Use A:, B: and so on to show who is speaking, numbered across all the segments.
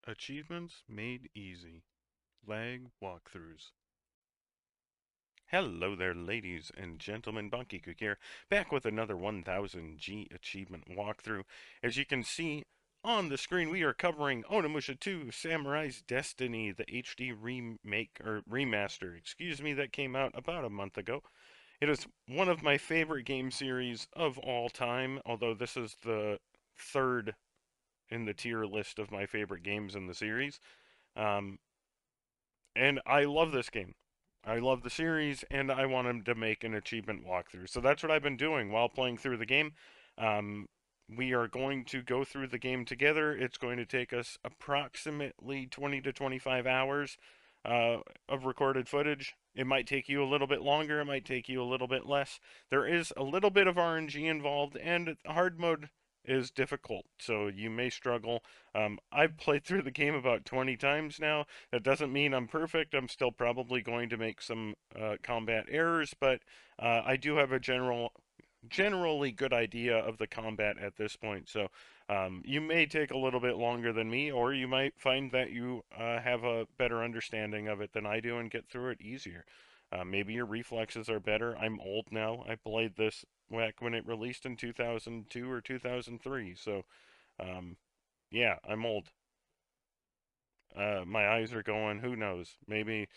A: Achievements made easy. Lag walkthroughs. Hello there, ladies and gentlemen. Bunky Cook here, back with another 1000G achievement walkthrough. As you can see on the screen, we are covering Onimusha 2 Samurai's Destiny, the HD remake, or remaster, excuse me, that came out about a month ago. It is one of my favorite game series of all time, although this is the third in the tier list of my favorite games in the series. Um, And I love this game. I love the series, and I want him to make an achievement walkthrough. So that's what I've been doing while playing through the game. Um, we are going to go through the game together. It's going to take us approximately 20 to 25 hours of recorded footage. It might take you a little bit longer, it might take you a little bit less. There is a little bit of RNG involved, and hard mode is difficult, so you may struggle. I've played through the game about 20 times now. That doesn't mean I'm perfect. I'm still probably going to make some combat errors, but I do have a generally good idea of the combat at this point. So you may take a little bit longer than me, or you might find that you have a better understanding of it than I do and get through it easier. Maybe your reflexes are better. I'm old now. I played this back when it released in 2002 or 2003. So, um, yeah, I'm old. My eyes are going. Who knows? Maybe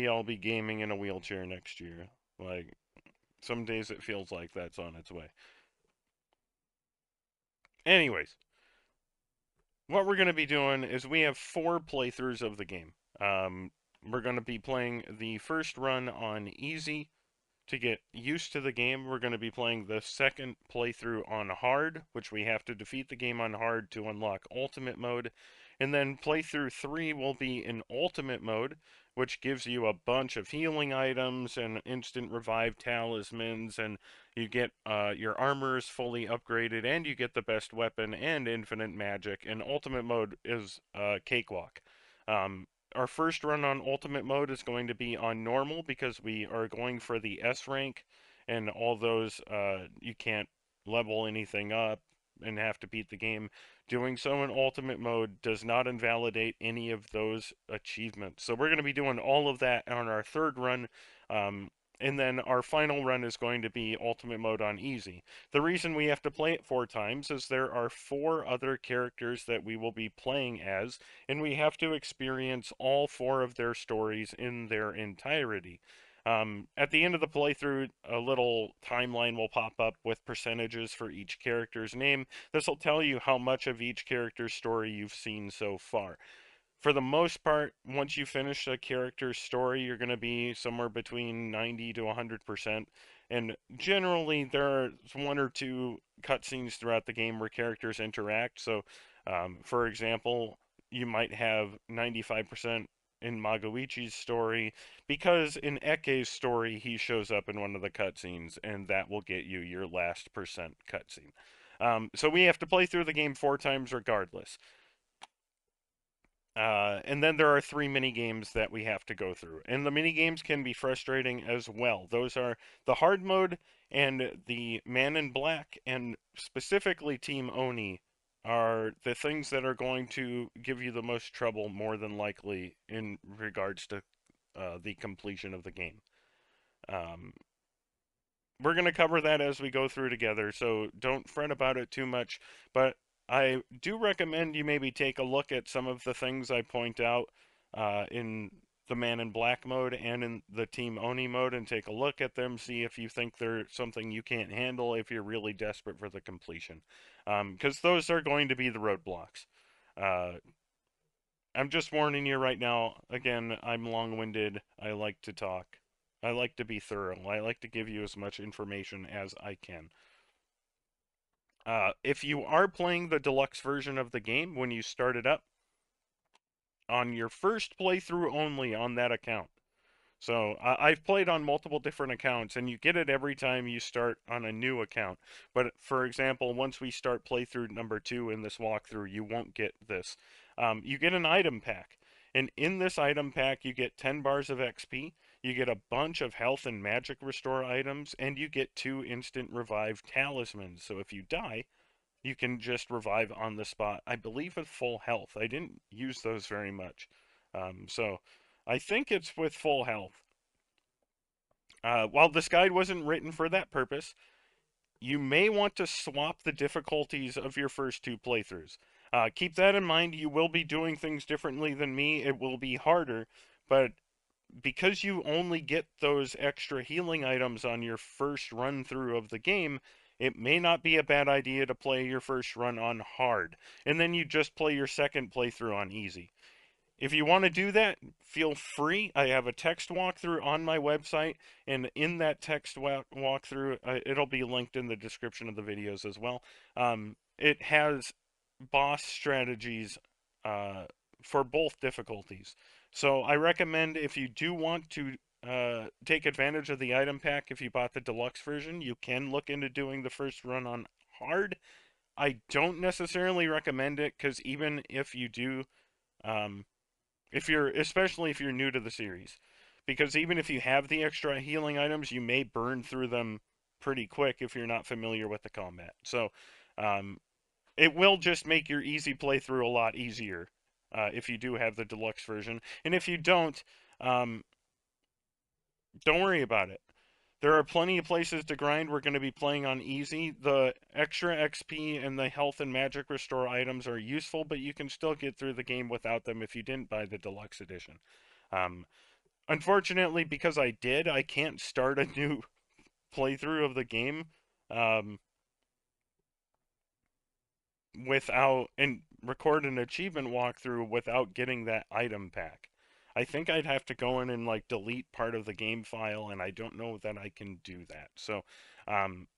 A: I'll be gaming in a wheelchair next year. Like some days it feels like that's on its way. Anyways, what we're going to be doing is we have 4 playthroughs of the game. We're going to be playing the first run on easy to get used to the game. We're going to be playing the second playthrough on hard, which we have to defeat the game on hard to unlock ultimate mode. And then playthrough 3 will be in ultimate mode, which gives you a bunch of healing items and instant revive talismans, and you get your armor is fully upgraded, and you get the best weapon and infinite magic. And ultimate mode is cakewalk. Um, our first run on ultimate mode is going to be on normal because we are going for the S rank, and all those you can't level anything up and have to beat the game. Doing so in ultimate mode does not invalidate any of those achievements. So we're going to be doing all of that on our third run. And then our final run is going to be ultimate mode on easy. The reason we have to play it 4 times is there are 4 other characters that we will be playing as, and we have to experience all 4 of their stories in their entirety. At the end of the playthrough, a little timeline will pop up with percentages for each character's name. This will tell you how much of each character's story you've seen so far. For the most part, once you finish a character's story, you're going to be somewhere between 90 to 100%. And generally, there's 1 or 2 cutscenes throughout the game where characters interact. So, for example, you might have 95% in Magoichi's story, because in Ekei's story, he shows up in one of the cutscenes, and that will get you your last percent cutscene. So we have to play through the game 4 times regardless. And then there are 3 mini games that we have to go through. And the mini games can be frustrating as well. Those are the hard mode and the Man in Black, and specifically Team Oni, are the things that are going to give you the most trouble, more than likely, in regards to the completion of the game. Um, we're going to cover that as we go through together, so don't fret about it too much. But I do recommend you maybe take a look at some of the things I point out in the Man in Black mode and in the Team Oni mode, and take a look at them, see if you think they're something you can't handle if you're really desperate for the completion. Because those are going to be the roadblocks. Uh, I'm just warning you right now. Again, I'm long-winded. I like to talk. I like to be thorough. I like to give you as much information as I can. If you are playing the deluxe version of the game when you start it up, on your first playthrough only on that account. So I've played on multiple different accounts, and you get it every time you start on a new account. But for example, once we start playthrough number 2 in this walkthrough, you won't get this. You get an item pack, and in this item pack, you get 10 bars of XP, you get a bunch of health and magic restore items, and you get 2 instant revive talismans. So if you die, you can just revive on the spot. I believe with full health. I didn't use those very much. So I think it's with full health. While this guide wasn't written for that purpose, you may want to swap the difficulties of your first two playthroughs. Keep that in mind. You will be doing things differently than me. It will be harder, but because you only get those extra healing items on your first run through of the game, it may not be a bad idea to play your first run on hard, and then you just play your second playthrough on easy. If you want to do that, feel free. I have a text walkthrough on my website, and in that text walkthrough, it'll be linked in the description of the videos as well. It has boss strategies for both difficulties. So I recommend if you do want to take advantage of the item pack, if you bought the deluxe version, you can look into doing the first run on hard. I don't necessarily recommend it because even if you do, um, especially if you're new to the series, because even if you have the extra healing items, you may burn through them pretty quick if you're not familiar with the combat. So, um, it will just make your easy playthrough a lot easier if you do have the deluxe version. And if you um, don't worry about it. There are plenty of places to grind. We're going to be playing on easy. The extra XP and the health and magic restore items are useful, but you can still get through the game without them if you didn't buy the deluxe edition. Um, Unfortunately, because I did, I can't start a new playthrough of the game um, without and record an achievement walkthrough without getting that item pack. I think I'd have to go in and like delete part of the game file, and I don't know that I can do that. So, um,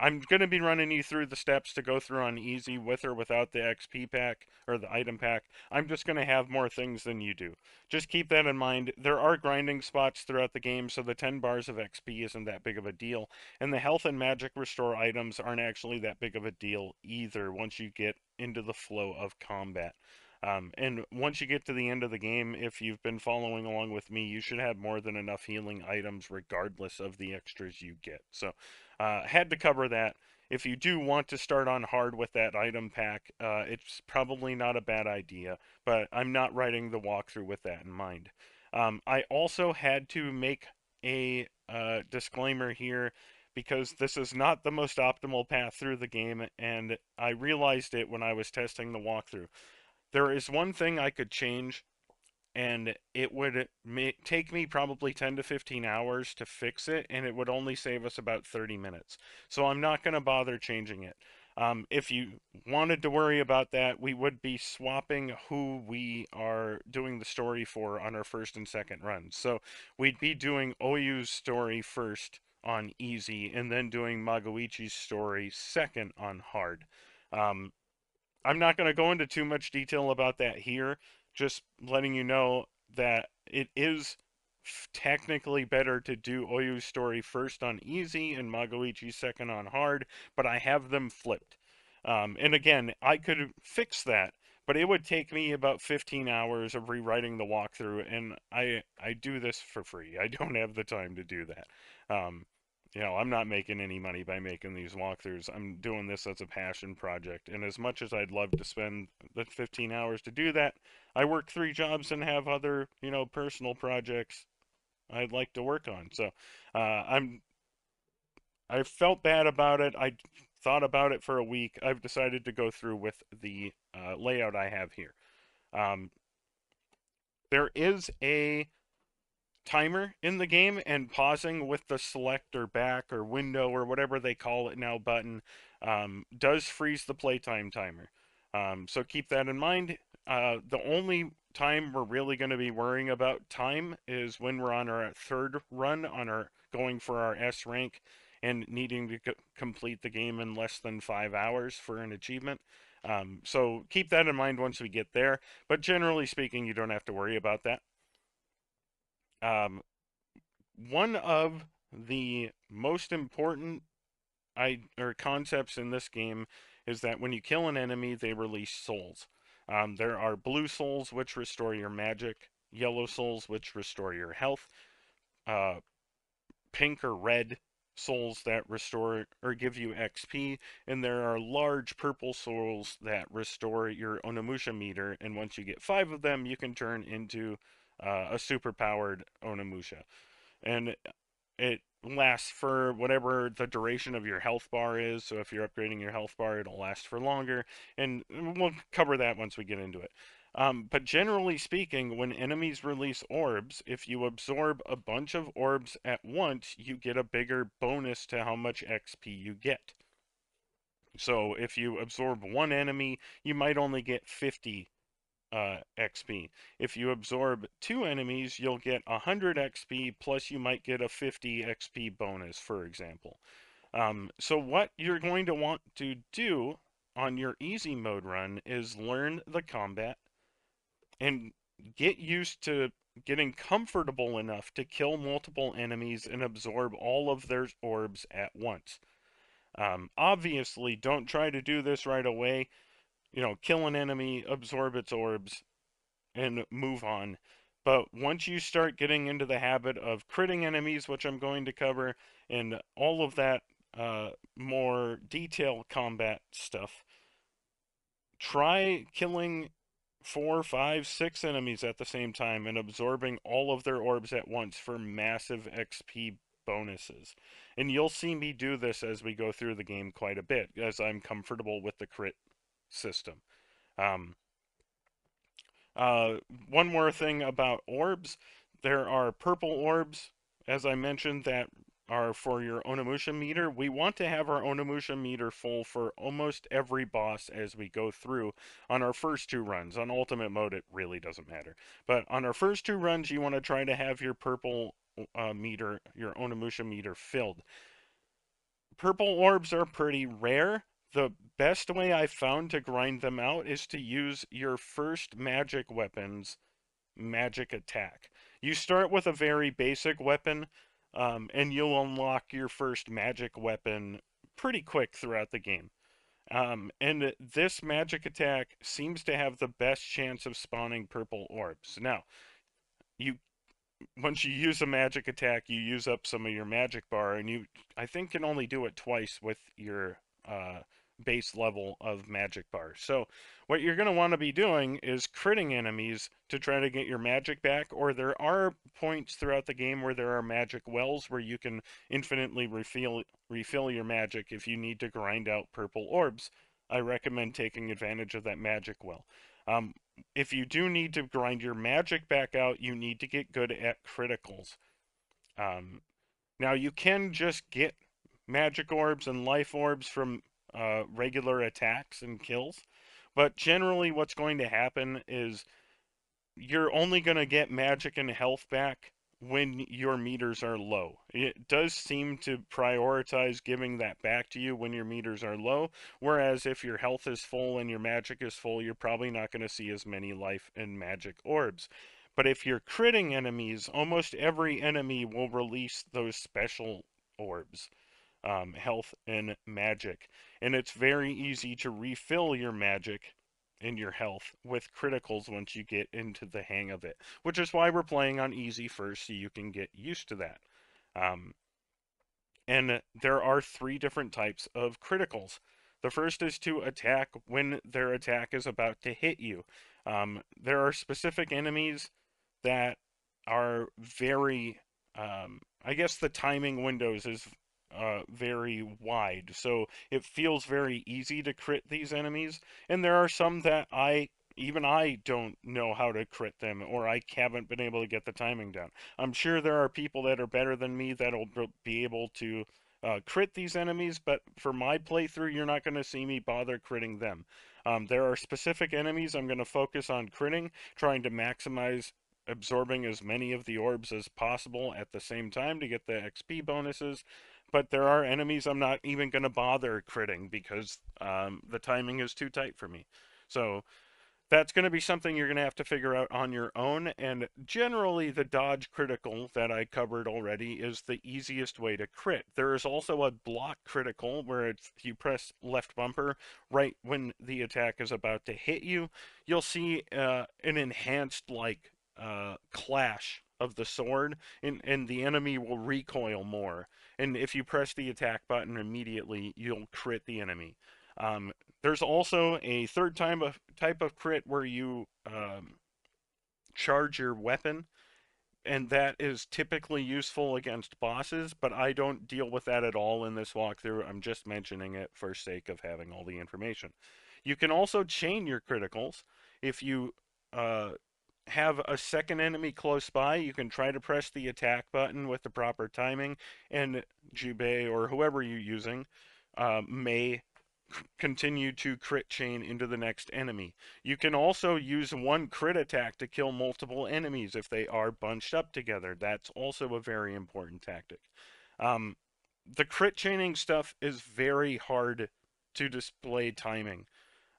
A: I'm going to be running you through the steps to go through on easy with or without the XP pack or the item pack. I'm just going to have more things than you do. Just keep that in mind. There are grinding spots throughout the game, so the 10 bars of XP isn't that big of a deal. And the health and magic restore items aren't actually that big of a deal either once you get into the flow of combat. And once you get to the end of the game, if you've been following along with me, you should have more than enough healing items regardless of the extras you get. So, had to cover that. If you do want to start on hard with that item pack, it's probably not a bad idea, but I'm not writing the walkthrough with that in mind. I also had to make a disclaimer here because this is not the most optimal path through the game, and I realized it when I was testing the walkthrough. There is one thing I could change, and it would take me probably 10 to 15 hours to fix it, and it would only save us about 30 minutes. So I'm not going to bother changing it. If you wanted to worry about that, we would be swapping who we are doing the story for on our first and second runs. So we'd be doing Oyu's story first on easy, and then doing Magoichi's story second on hard. Um, I'm not going to go into too much detail about that here, just letting you know that it is technically better to do Oyu's story first on easy and Magoichi's second on hard, but I have them flipped. And again, I could fix that, but it would take me about 15 hours of rewriting the walkthrough, and I do this for free. I don't have the time to do that. Um, I'm not making any money by making these walkthroughs. I'm doing this as a passion project. And as much as I'd love to spend the 15 hours to do that, I work 3 jobs and have other, personal projects I'd like to work on. So, I'm I felt bad about it. I thought about it for a week. I've decided to go through with the layout I have here. Um, there is a timer in the game, and pausing with the select or back or window or whatever they call it now button does freeze the playtime timer. So keep that in mind. The only time we're really going to be worrying about time is when we're on our third run on our going for our S rank and needing to complete the game in less than 5 hours for an achievement. So keep that in mind once we get there. But generally speaking, you don't have to worry about that. Um, One of the most important concepts in this game is that when you kill an enemy, they release souls. There are blue souls which restore your magic, yellow souls which restore your health, uh, pink or red souls that restore or give you XP, and there are large purple souls that restore your Onimusha meter, and once you get 5 of them, you can turn into a super-powered Onimusha. And it lasts for whatever the duration of your health bar is, so if you're upgrading your health bar, it'll last for longer, and we'll cover that once we get into it. But generally speaking, when enemies release orbs, if you absorb a bunch of orbs at once, you get a bigger bonus to how much XP you get. So if you absorb one enemy, you might only get 50 XP. If you absorb 2 enemies, you'll get 100 XP, plus you might get a 50 XP bonus, for example. So what you're going to want to do on your easy mode run is learn the combat and get used to getting comfortable enough to kill multiple enemies and absorb all of their orbs at once. Obviously, don't try to do this right away. Kill an enemy, absorb its orbs, and move on. But once you start getting into the habit of critting enemies, which I'm going to cover, and all of that more detailed combat stuff, try killing 4, 5, 6 enemies at the same time and absorbing all of their orbs at once for massive XP bonuses. And you'll see me do this as we go through the game quite a bit, as I'm comfortable with the crit system. Um, uh, One more thing about orbs. There are purple orbs, as I mentioned, that are for your Onimusha meter. We want to have our Onimusha meter full for almost every boss as we go through on our first 2 runs. On Ultimate Mode, it really doesn't matter. But on our first 2 runs, you want to try to have your purple meter, your Onimusha meter filled. Purple orbs are pretty rare. The best way I've found to grind them out is to use your first magic weapon's magic attack. You start with a very basic weapon, and you'll unlock your first magic weapon pretty quick throughout the game. And this magic attack seems to have the best chance of spawning purple orbs. Now, you once you use a magic attack, you use up some of your magic bar, and you, I think, can only do it twice with your base level of magic bar. So what you're going to want to be doing is critting enemies to try to get your magic back, or there are points throughout the game where there are magic wells where you can infinitely refill your magic if you need to grind out purple orbs. I recommend taking advantage of that magic well. If you do need to grind your magic back out, you need to get good at criticals. Um, Now, you can just get magic orbs and life orbs from regular attacks and kills, but generally what's going to happen is you're only going to get magic and health back when your meters are low. It does seem to prioritize giving that back to you when your meters are low, whereas if your health is full and your magic is full, you're probably not going to see as many life and magic orbs. But if you're critting enemies, almost every enemy will release those special orbs, health and magic. And it's very easy to refill your magic and your health with criticals once you get into the hang of it, which is why we're playing on easy first so you can get used to that. Um, and there are 3 different types of criticals. The first is to attack when their attack is about to hit you. There are specific enemies that are very, I guess the timing windows is very wide, so it feels very easy to crit these enemies. And there are some that even I don't know how to crit them, or I haven't been able to get the timing down. I'm sure there are people that are better than me that'll be able to crit these enemies, but for my playthrough, you're not going to see me bother critting them. There are specific enemies I'm going to focus on critting, trying to maximize absorbing as many of the orbs as possible at the same time to get the XP bonuses. But there are enemies I'm not even going to bother critting because the timing is too tight for me. So that's going to be something you're going to have to figure out on your own. And generally, the dodge critical that I covered already is the easiest way to crit. There is also a block critical where you press left bumper right when the attack is about to hit you. You'll see an enhanced, like, clash of the sword, and the enemy will recoil more. And if you press the attack button immediately, you'll crit the enemy. Um, there's also a third type of crit where you charge your weapon, and that is typically useful against bosses, but I don't deal with that at all in this walkthrough. I'm just mentioning it for sake of having all the information. You can also chain your criticals. If you uh, have a second enemy close by, you can try to press the attack button with the proper timing, and Jubei or whoever you're using may continue to crit chain into the next enemy. You can also use one crit attack to kill multiple enemies if they are bunched up together. That's also a very important tactic. Um, the crit chaining stuff is very hard to display timing.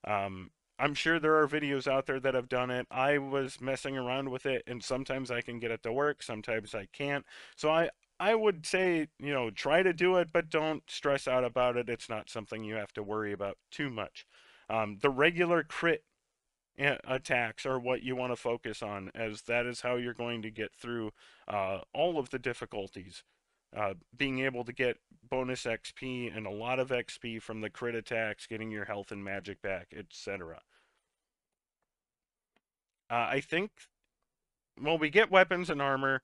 A: Um, I'm sure there are videos out there that have done it. I was messing around with it, and sometimes I can get it to work, sometimes I can't. So I would say, try to do it, but don't stress out about it. It's not something you have to worry about too much. The regular crit attacks are what you want to focus on, as that is how you're going to get through all of the difficulties. Being able to get bonus XP and a lot of XP from the crit attacks, getting your health and magic back, etc. I think, well, we get weapons and armor.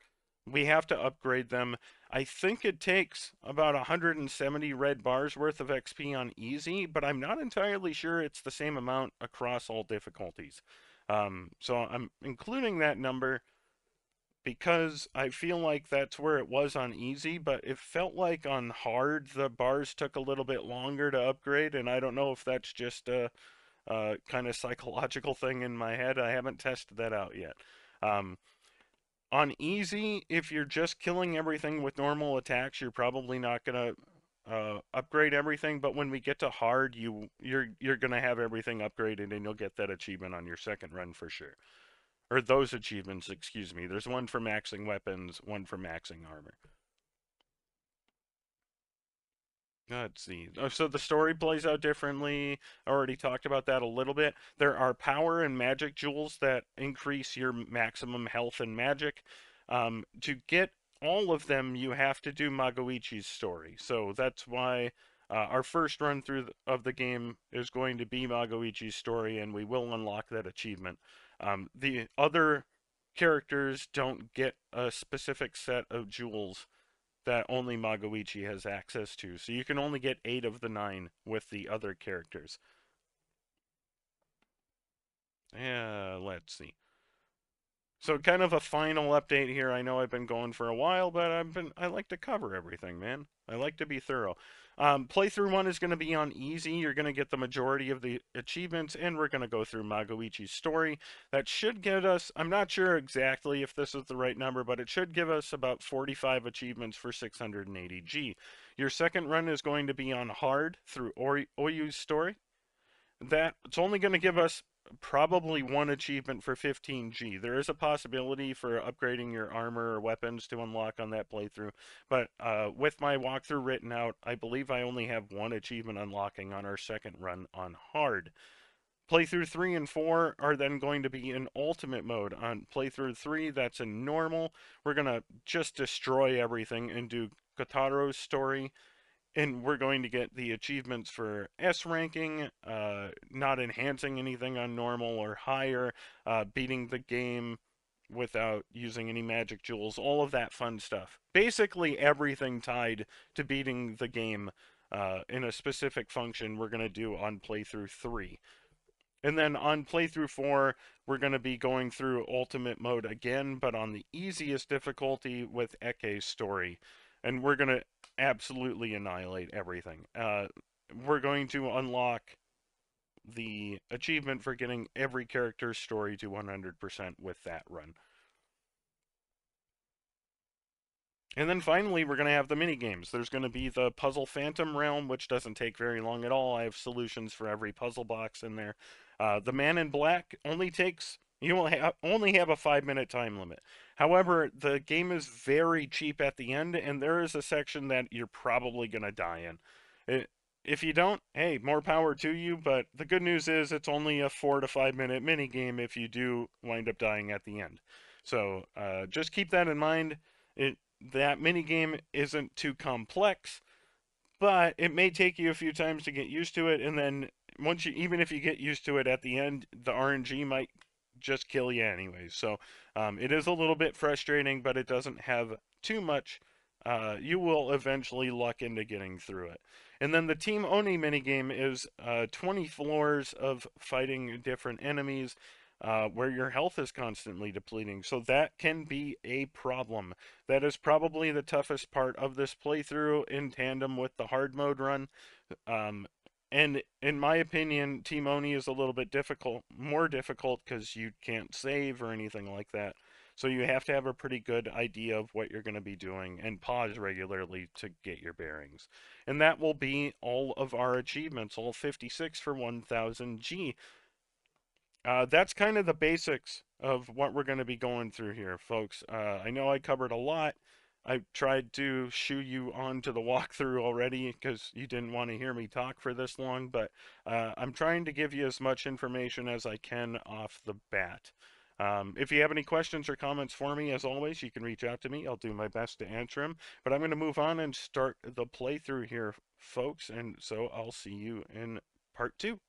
A: We have to upgrade them. I think it takes about 170 red bars worth of XP on easy, but I'm not entirely sure it's the same amount across all difficulties. So I'm including that number because I feel like that's where it was on easy, but it felt like on hard the bars took a little bit longer to upgrade, and I don't know if that's just a kind of psychological thing in my head. I haven't tested that out yet. Um, on easy, if you're just killing everything with normal attacks, you're probably not gonna upgrade everything. But when we get to hard, you're gonna have everything upgraded, and you'll get that achievement on your second run for sure. Or those achievements, excuse me. There's one for maxing weapons, one for maxing armor. Let's see. So the story plays out differently. I already talked about that a little bit. There are power and magic jewels that increase your maximum health and magic. To get all of them, you have to do Magoichi's story. So that's why our first run through of the game is going to be Magoichi's story, and we will unlock that achievement. The other characters don't get a specific set of jewels that only Magoichi has access to. So you can only get 8 of the 9 with the other characters. Yeah, let's see. So kind of a final update here. I know I've been going for a while, but I like to cover everything, man. I like to be thorough. Playthrough 1 is going to be on easy. You're going to get the majority of the achievements, and we're going to go through Magoichi's story. That should get us, I'm not sure exactly if this is the right number, but it should give us about 45 achievements for 680G. Your second run is going to be on hard through Oyu's story. That it's only going to give us probably one achievement for 15G. There is a possibility for upgrading your armor or weapons to unlock on that playthrough, but with my walkthrough written out, I believe I only have one achievement unlocking on our second run on hard. Playthrough 3 and 4 are then going to be in ultimate mode. On playthrough 3, that's in normal. We're going to just destroy everything and do Kotaro's story, and we're going to get the achievements for S ranking, not enhancing anything on normal or higher, beating the game without using any magic jewels, all of that fun stuff. Basically, everything tied to beating the game in a specific function we're going to do on playthrough 3. And then on playthrough 4, we're going to be going through ultimate mode again, but on the easiest difficulty with Ekei's story. And we're going to absolutely annihilate everything. We're going to unlock the achievement for getting every character's story to 100% with that run. And then finally, we're going to have the mini games. There's going to be the Puzzle Phantom Realm, which doesn't take very long at all. I have solutions for every puzzle box in there. The Man in Black only takes, you only have a 5-minute time limit. However, the game is very cheap at the end, and there is a section that you're probably going to die in. If you don't, hey, more power to you, but the good news is it's only a 4 to 5 minute mini game if you do wind up dying at the end. So just keep that in mind. That mini game isn't too complex, but it may take you a few times to get used to it, and then once you, even if you get used to it at the end, the RNG might just kill you anyways. So it is a little bit frustrating, but it doesn't have too much. You will eventually luck into getting through it. And then the Team Oni minigame is 20 floors of fighting different enemies where your health is constantly depleting. So that can be a problem. That is probably the toughest part of this playthrough in tandem with the hard mode run. Um, and in my opinion, Team Oni is a little bit more difficult because you can't save or anything like that. So you have to have a pretty good idea of what you're going to be doing and pause regularly to get your bearings. And that will be all of our achievements, all 56 for 1000 G. That's kind of the basics of what we're going to be going through here, folks. I know I covered a lot. I tried to shoo you on to the walkthrough already because you didn't want to hear me talk for this long, but I'm trying to give you as much information as I can off the bat. If you have any questions or comments for me, as always, you can reach out to me. I'll do my best to answer them. But I'm going to move on and start the playthrough here, folks, and so I'll see you in part 2.